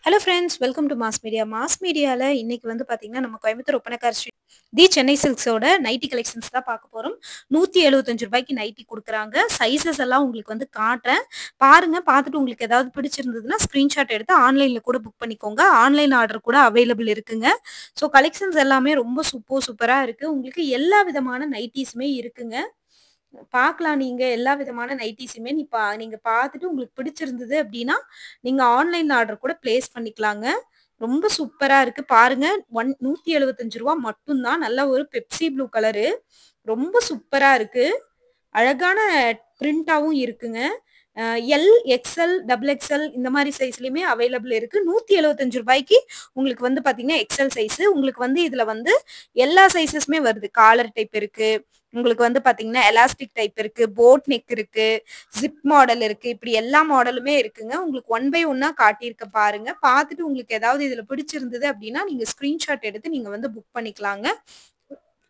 Hello friends, welcome to mass media. Mass மீடியால இன்னைக்கு வந்து பார்த்தீங்கன்னா, நம்ம கோயம்புத்தூர் ஒப்பனக்கார் ஸ்ட்ரீட் தி சென்னை சில்க்ஸோட நைட்டி கலெக்ஷன்ஸ் தான் பார்க்க போறோம். ரூ. 175க்கு நைட்டி குடுக்குறாங்க. சைஸஸ் எல்லாம் உங்களுக்கு வந்து காட்டுறேன். பாருங்க. பார்த்துட்டு உங்களுக்கு ஏதாவது பிடிச்சிருந்ததுன்னா ஸ்கிரீன்ஷாட் எடுத்து ஆன்லைன்ல கூட புக் பண்ணிக்கோங்க. ஆன்லைன் ஆர்டர் கூட அவைலபிள் இருக்குங்க. ஸோ கலெக்ஷன்ஸ் எல்லாமே ரொம்ப சூப்பரா இருக்கு. உங்களுக்கு எல்லா விதமான நைட்டீஸுமே இருக்குங்க. பார்க்கலாம் நீங்க எல்லா விதமான நைட்டீஸுமே நீங்க பார்த்துட்டு உங்களுக்கு பிடிச்சிருந்தது அப்டின்னா, நீங்க ஆன்லைன் ஆர்டர் கூட பிளேஸ் பண்ணிக்கலாங்க. ரொம்ப சூப்பரா இருக்கு. பாருங்க. ரூ. 175 மட்டும் தான். நல்ல ஒரு பெப்சி ப்ளூ கலரு. ரொம்ப சூப்பரா இருக்கு. அழகான பிரிண்டாவும் இருக்குங்க. எல், எக்ஸ்எல், டபுள் எக்ஸ்எல் இந்த மாரி சைஸ்லயுமே அவைலபிள் இருக்கு. ரூ. 175க்கு உங்களுக்கு வந்து பார்த்தீங்கன்னா, எக்ஸ்எல் சைஸு. உங்களுக்கு வந்து இதுல வந்து எல்லா சைஸஸுமே வருது. காலர் டைப் இருக்கு. உங்களுக்கு வந்து பார்த்தீங்கன்னா, எலாஸ்டிக் டைப் இருக்கு. போட் நெக் இருக்கு. ஜிப் மாடல் இருக்கு. இப்படி எல்லா மாடலுமே இருக்குங்க. உங்களுக்கு ஒன் பை ஒன்னா காட்டியிருக்கேன் பாருங்க. பார்த்துட்டு உங்களுக்கு ஏதாவது இதுல பிடிச்சிருந்தது அப்படின்னா, நீங்க ஸ்கிரீன்ஷாட் எடுத்து நீங்க வந்து புக் பண்ணிக்கலாங்க.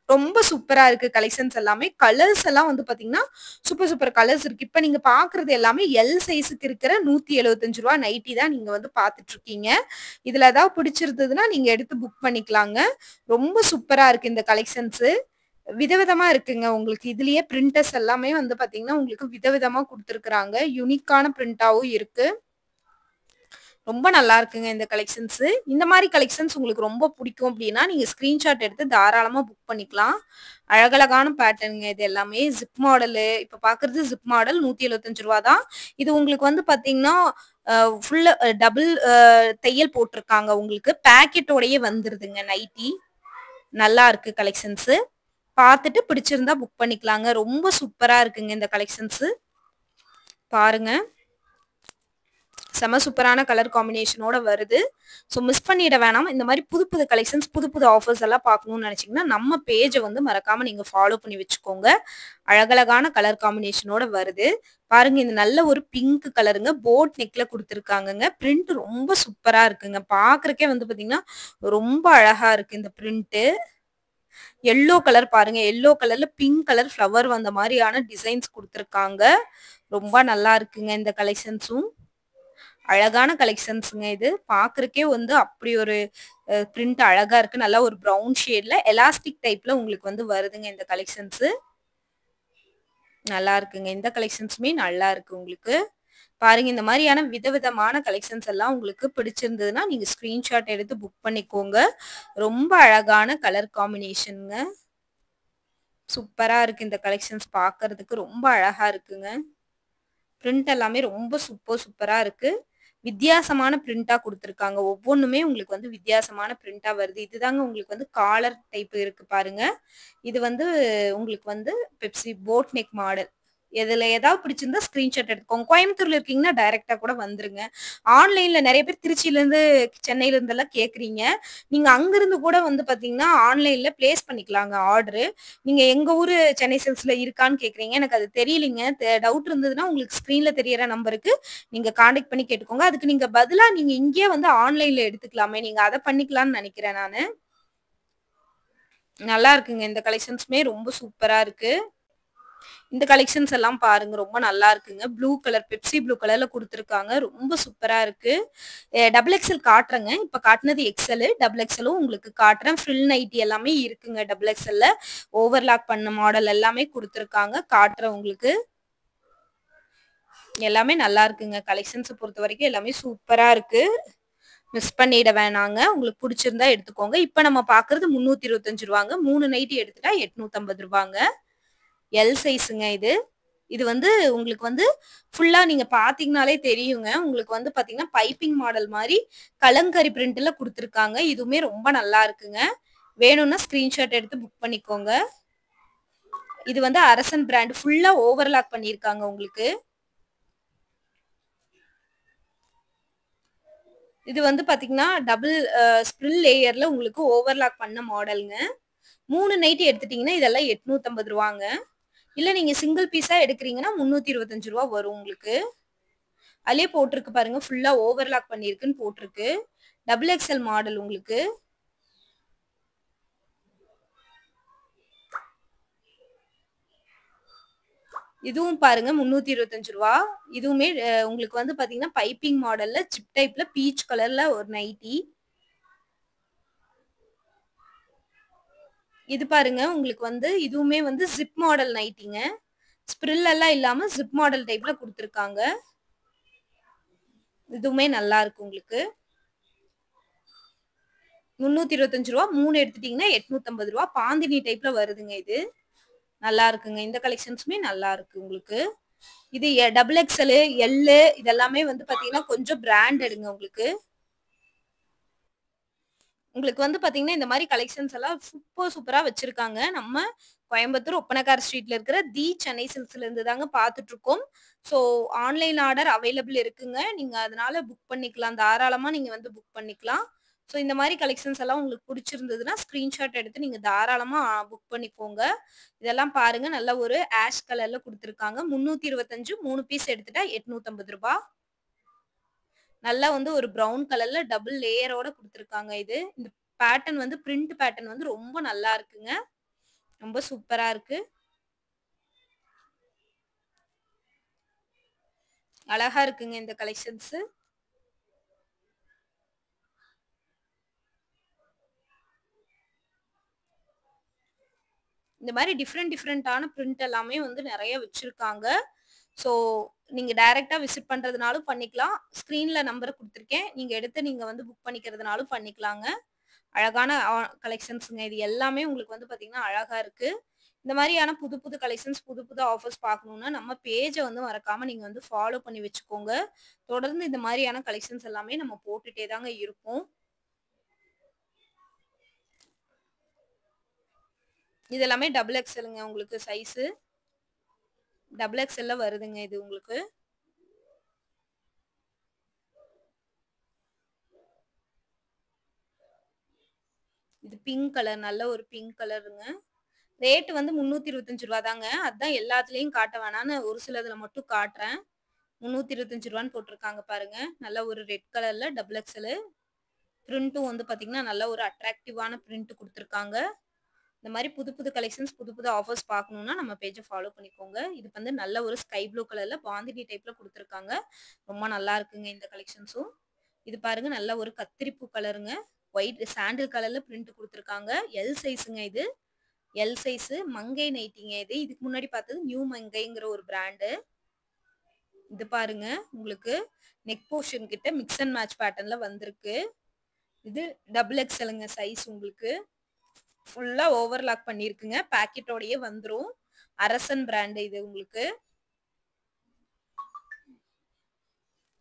ரொம்ப சூப்பரா இருக்கு கலெக்ஷன்ஸ் எல்லாமே. கலர்ஸ் எல்லாம் வந்து பார்த்தீங்கன்னா, சூப்பர் கலர்ஸ் இருக்கு. இப்ப நீங்க பார்க்குறது எல்லாமே எல் சைஸ்க்கு இருக்கிற ரூ. 175 நைட்டி தான் நீங்க வந்து பார்த்துட்டு இருக்கீங்க. இதுல ஏதாவது பிடிச்சிருந்ததுன்னா நீங்க எடுத்து புக் பண்ணிக்கலாங்க. ரொம்ப சூப்பரா இருக்கு இந்த கலெக்ஷன்ஸு. விதவிதமா இருக்குங்க. உங்களுக்கு இதுலயே பிரிண்டர்ஸ் எல்லாமே வந்து பார்த்தீங்கன்னா, உங்களுக்கு விதவிதமா குடுத்துருக்காங்க. யூனிக்கான பிரிண்டாவும் இருக்கு. ரொம்ப நல்லா இருக்குங்க இந்த கலெக்ஷன்ஸு. இந்த மாரி கலெக்ஷன்ஸ் உங்களுக்கு ரொம்ப பிடிக்கும் அப்டின்னா, நீங்க ஸ்கிரீன்ஷாட் எடுத்து தாராளமா புக் பண்ணிக்கலாம். அழகழகான பேட்டர்ன்ங்க இது எல்லாமே. Zip model. இப்ப பார்க்குறது ஜிப் மாடல் ரூ. 175 தான். இது உங்களுக்கு வந்து பார்த்தீங்கன்னா, ஃபுல்லா டபுள் தையல் போட்டுருக்காங்க உங்களுக்கு. பாக்கெட்டோடயே வந்துருதுங்க நைட்டி. நல்லா இருக்கு கலெக்ஷன்ஸு. பார்த்துட்டு பிடிச்சிருந்தா புக் பண்ணிக்கலாங்க. ரொம்ப சூப்பரா இருக்குங்க இந்த கலெக்ஷன்ஸு. பாருங்க. செம சூப்பரான கலர் காம்பினேஷனோட வருது. ஸோ மிஸ் பண்ணிட வேணாம். இந்த மாரி புது கலெக்ஷன்ஸ், புது ஆஃபர்ஸ் எல்லாம் பார்க்கணும்னு நெனச்சீங்கன்னா, நம்ம பேஜ வந்து மறக்காம நீங்க ஃபாலோ பண்ணி வச்சுக்கோங்க. அழகழகான கலர் காம்பினேஷனோட வருது. பாருங்க. இது நல்ல ஒரு பிங்க் கலருங்க. போட் நெக்ல குடுத்துருக்காங்கங்க. பிரிண்ட் ரொம்ப சூப்பரா இருக்குங்க. பார்க்கறக்கே வந்து பார்த்தீங்கன்னா, ரொம்ப அழகா இருக்கு இந்த பிரிண்ட்டு. எல்லோ கலர் பாருங்க. எல்லோ கலர்ல பிங்க் கலர் ஃப்ளவர் வந்த மாரியான டிசைன்ஸ் குடுத்துருக்காங்க. ரொம்ப நல்லா இருக்குங்க இந்த கலெக்ஷன்ஸும். அழகான கலெக்ஷன்ஸ்ங்க இது. பார்க்கறக்கே வந்து அப்படி ஒரு பிரிண்ட் அழகா இருக்கு. நல்லா ஒரு ப்ரவுன் ஷேட்ல எலாஸ்டிக் டைப்ல உங்களுக்கு வந்து வருதுங்க இந்த கலெக்ஷன்ஸு. நல்லா இருக்குங்க. இந்த கலெக்ஷன்ஸுமே நல்லா இருக்கு உங்களுக்கு. பாருங்க. இந்த மாரியான விதவிதமான கலெக்ஷன்ஸ் எல்லாம் உங்களுக்கு பிடிச்சிருந்ததுன்னா, நீங்க ஸ்கிரீன்ஷாட் எடுத்து புக் பண்ணிக்கோங்க. ரொம்ப அழகான கலர் காம்பினேஷன்ங்க. சூப்பரா இருக்கு இந்த கலெக்ஷன்ஸ் பார்க்கறதுக்கு. ரொம்ப அழகா இருக்குங்க. பிரிண்ட் எல்லாமே ரொம்ப சூப்பரா இருக்கு. வித்தியாசமான பிரிண்டா குடுத்துருக்காங்க. ஒவ்வொன்னுமே உங்களுக்கு வந்து வித்தியாசமான பிரிண்டா வருது. இதுதாங்க உங்களுக்கு வந்து காலர் டைப் இருக்கு பாருங்க. இது வந்து உங்களுக்கு வந்து பெப்சி போட் நெக் மாடல். இதுல ஏதாவது பிடிச்சிருந்தா ஸ்கிரீன்ஷாட் எடுத்துக்கோங்க. கோயம்புத்தூர்ல இருக்கீங்கன்னா டைரக்ட்டா கூட வந்துருங்க. ஆன்லைன்ல நெறைய பேர் திருச்சியிலருந்து, சென்னையில இருந்தெல்லாம் கேட்குறீங்க. நீங்க அங்கிருந்து கூட வந்து பார்த்தீங்கன்னா, ஆன்லைன்ல பிளேஸ் பண்ணிக்கலாங்க ஆர்டரு. நீங்க எங்க ஊரு சென்னை சில்க்ஸ்ல இருக்கான்னு கேட்குறீங்க. எனக்கு அது தெரியலைங்க. டவுட் இருந்ததுன்னா உங்களுக்கு ஸ்க்ரீன்ல தெரியற நம்பருக்கு நீங்க கான்டாக்ட் பண்ணி கேட்டுக்கோங்க. அதுக்கு நீங்க பதிலா நீங்க இங்கேயே வந்து ஆன்லைன்ல எடுத்துக்கலாமே. நீங்க அத பண்ணிக்கலாம்னு நெனைக்கிறேன் நானு. நல்லா இருக்குங்க. இந்த கலெக்ஷன்ஸுமே ரொம்ப சூப்பரா இருக்கு. இந்த கலெக்ஷன்ஸ் எல்லாம் பாருங்க. ரொம்ப நல்லா இருக்குங்க. ப்ளூ கலர் பெப்சி ப்ளூ கலர்ல குடுத்துருக்காங்க. ரொம்ப சூப்பரா இருக்கு. டபுள் எக்ஸ்எல் காட்டுறேங்க. இப்ப காட்டுனது எக்ஸ்எல். டபுள் எக்ஸ்எலும் உங்களுக்கு காட்டுறேன். ஃப்ரில் நைட்டி எல்லாமே இருக்குங்க டபுள் எக்ஸ்எல்ல. ஓவர்லாக் பண்ண மாடல் எல்லாமே குடுத்துருக்காங்க. காட்டுறேன் உங்களுக்கு. எல்லாமே நல்லா இருக்குங்க. கலெக்ஷன்ஸ பொறுத்தவரைக்கும் எல்லாமே சூப்பரா இருக்கு. மிஸ் பண்ணிட வேணாங்க. உங்களுக்கு புடிச்சிருந்தா எடுத்துக்கோங்க. இப்ப நம்ம பார்க்குறது ரூ. 325 3 நைட்டி எடுத்துட்டா ரூ. 850 எல் சைஸுங்க இது. இது வந்து உங்களுக்கு வந்து ஃபுல்லா நீங்க பார்த்தீங்கனாலே தெரியுங்க. உங்களுக்கு வந்து பார்த்தீங்கன்னா, பைப்பிங் மாடல் மாரி கலம்கரி பிரிண்ட்ல குடுத்துருக்காங்க. இதுவுமே ரொம்ப நல்லா இருக்குங்க. வேணும்னா ஸ்கிரீன்ஷாட் எடுத்து புக் பண்ணிக்கோங்க. இது வந்து அரசன் பிராண்ட் ஃபுல்லா ஓவர்லாக் பண்ணியிருக்காங்க உங்களுக்கு. இது வந்து பார்த்தீங்கன்னா, டபுள் ஸ்ப்ரில் லேயர்ல உங்களுக்கு ஓவர்லாக் பண்ண மாடல்ங்க. 3 நைட்டி எடுத்துட்டீங்கன்னா, இதெல்லாம் ரூ. 850ங்க. இல்ல நீங்க சிங்கிள் பீஸா எடுக்குறீங்கன்னா, ரூ. 325 வரும் உங்களுக்கு. அதிலேயே போட்டிருக்கு பாருங்க. ஃபுல்லா ஓவர்லாக் பண்ணியிருக்குன்னு போட்டிருக்கு. டபுள் எக்ஸ்எல் மாடல் உங்களுக்கு. இதுவும் பாருங்க ரூ. 325. இதுவுமே உங்களுக்கு வந்து பார்த்தீங்கன்னா, பைப்பிங் மாடல்ல ஜிப் டைப்ல பீச் கலர்ல ஒரு நைட்டி. இது பாருங்க உங்களுக்கு வந்து இதுவுமே வந்து ஜிப் மாடல் நைட்டிங்க. ஸ்ப்ரில் எல்லாம் இல்லாம ஜிப் மாடல் டைப்ல குடுத்துருக்காங்க. இதுவுமே நல்லா இருக்கு உங்களுக்கு. ரூ. 325 3 எடுத்துட்டீங்கன்னா ரூ. 850 பாந்தினி டைப்ல வருதுங்க இது. நல்லா இருக்குங்க. இந்த கலெக்ஷன்ஸுமே நல்லா இருக்கு உங்களுக்கு. இது டபுள் எக்ஸ்எல், எல் இதெல்லாமே வந்து பார்த்தீங்கன்னா, கொஞ்சம் பிராண்டடுங்க உங்களுக்கு. உங்களுக்கு வந்து பார்த்தீங்கன்னா, இந்த மாரி கலெக்ஷன்ஸ் எல்லாம் சூப்பரா வச்சிருக்காங்க. நம்ம கோயம்புத்தூர் ஒப்பனக்கார ஸ்ட்ரீட்ல இருக்கிற தி சென்னை சில்க்ஸ்ல இருந்து தாங்க பார்த்துட்டுருக்கோம். ஸோ ஆன்லைன் ஆர்டர் அவைலபிள் இருக்குங்க. நீங்க அதனால புக் பண்ணிக்கலாம். தாராளமா நீங்க வந்து புக் பண்ணிக்கலாம். ஸோ இந்த மாரி கலெக்ஷன்ஸ் எல்லாம் உங்களுக்கு புடிச்சிருந்ததுன்னா, ஸ்கிரீன்ஷாட் எடுத்து நீங்க தாராளமா புக் பண்ணிக்கோங்க. இதெல்லாம் பாருங்க நல்ல ஒரு ஆஷ் கலர்ல குடுத்துருக்காங்க. 325 3 பீஸ் எடுத்துட்டா ரூ. 850. நல்லா வந்து ஒரு ப்ரவுன் கலர்ல டபுள் லேயரோட குடுத்துருக்காங்க இது. இந்த பேட்டர்ன் வந்து பிரிண்ட் பேட்டர்ன் வந்து ரொம்ப நல்லா இருக்குங்க. ரொம்ப சூப்பரா இருக்கு. அழகா இருக்குங்க இந்த கலெக்ஷன்ஸு. இந்த மாரி டிஃபரெண்டான பிரிண்ட் எல்லாமே வந்து நெறைய வச்சிருக்காங்க. ஸோ நீங்க டைரக்ட்டா விசிட் பண்றதுனாலும் பண்ணிக்கலாம். ஸ்க்ரீன்ல நம்பர் குடுத்துருக்கேன். நீங்க எடுத்து நீங்க வந்து புக் பண்ணிக்கிறதுனாலும் பண்ணிக்கலாங்க. அழகான கலெக்ஷன்ஸ்ங்க. இது எல்லாமே உங்களுக்கு வந்து பார்த்தீங்கன்னா, அழகா இருக்கு. இந்த மாரியான புது புது கலெக்ஷன்ஸ், புது புது ஆஃபர்ஸ் பார்க்கணும்னா, நம்ம பேஜ வந்து மறக்காம நீங்க வந்து ஃபாலோ பண்ணி வச்சுக்கோங்க. தொடர்ந்து இந்த மாரியான கலெக்ஷன்ஸ் எல்லாமே நம்ம போட்டுட்டே தாங்க இருப்போம். இது எல்லாமே டபுள் எக்ஸ்எல்ங்க உங்களுக்கு சைஸு. டபுள் எக்ஸ்எல்ல வருதுங்க இது உங்களுக்கு. இது பிங்க் கலர். நல்ல ஒரு பிங்க் கலருங்க. ரேட் வந்து ரூ. 325 தாங்க. அதான் எல்லாத்துலயும் காட்ட வேணான்னு ஒரு சிலதுல மட்டும் காட்டுறேன். ரூ. 325 போட்டிருக்காங்க பாருங்க. நல்ல ஒரு ரெட் கலர்ல டபுள் எக்ஸ்எல். பிரிண்ட்டும் வந்து பார்த்தீங்கன்னா, நல்ல ஒரு அட்ராக்டிவான பிரிண்ட் குடுத்துருக்காங்க. இந்த மாரி புது புது கலெக்ஷன்ஸ், புது புது ஆஃபர்ஸ் பார்க்கணும்னா நம்ம பேஜ ஃபாலோ பண்ணிக்கோங்க. இது வந்து நல்ல ஒரு ஸ்கை ப்ளூ கலர்ல பாந்தினி டைப்ல குடுத்துருக்காங்க. ரொம்ப நல்லா இருக்குங்க இந்த கலெக்ஷன்ஸும். இது பாருங்க நல்ல ஒரு கத்திரிப்பூ கலருங்க. ஒயிட் சாண்டில் கலர்ல பிரிண்ட் குடுத்துருக்காங்க. எல் சைஸுங்க இது. எல் சைஸு மங்கை நைட்டிங்க இது. இதுக்கு முன்னாடி பார்த்தது நியூ மங்கைங்கிற ஒரு பிராண்டு. இது பாருங்க உங்களுக்கு நெக் போர்ஷன் கிட்ட மிக்ஸ் அண்ட் மேட்ச் பேட்டர்ன்ல வந்திருக்கு. இது டபுள் எக்ஸ்எல்ங்க சைஸ் உங்களுக்கு. ஃபுல்லா ஓவர்லாக் பண்ணியிருக்குங்க. பாக்கெட்டோடயே வந்துரும். அரசன் பிராண்ட் இது உங்களுக்கு.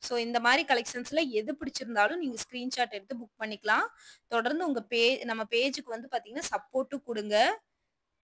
ஸோ இந்த மாரி கலெக்ஷன்ஸ்ல எது பிடிச்சிருந்தாலும் நீங்க ஸ்கிரீன்ஷாட் எடுத்து புக் பண்ணிக்கலாம். தொடர்ந்து உங்க நம்ம பேஜுக்கு வந்து பார்த்தீங்கன்னா, சப்போர்ட்டும் குடுங்க.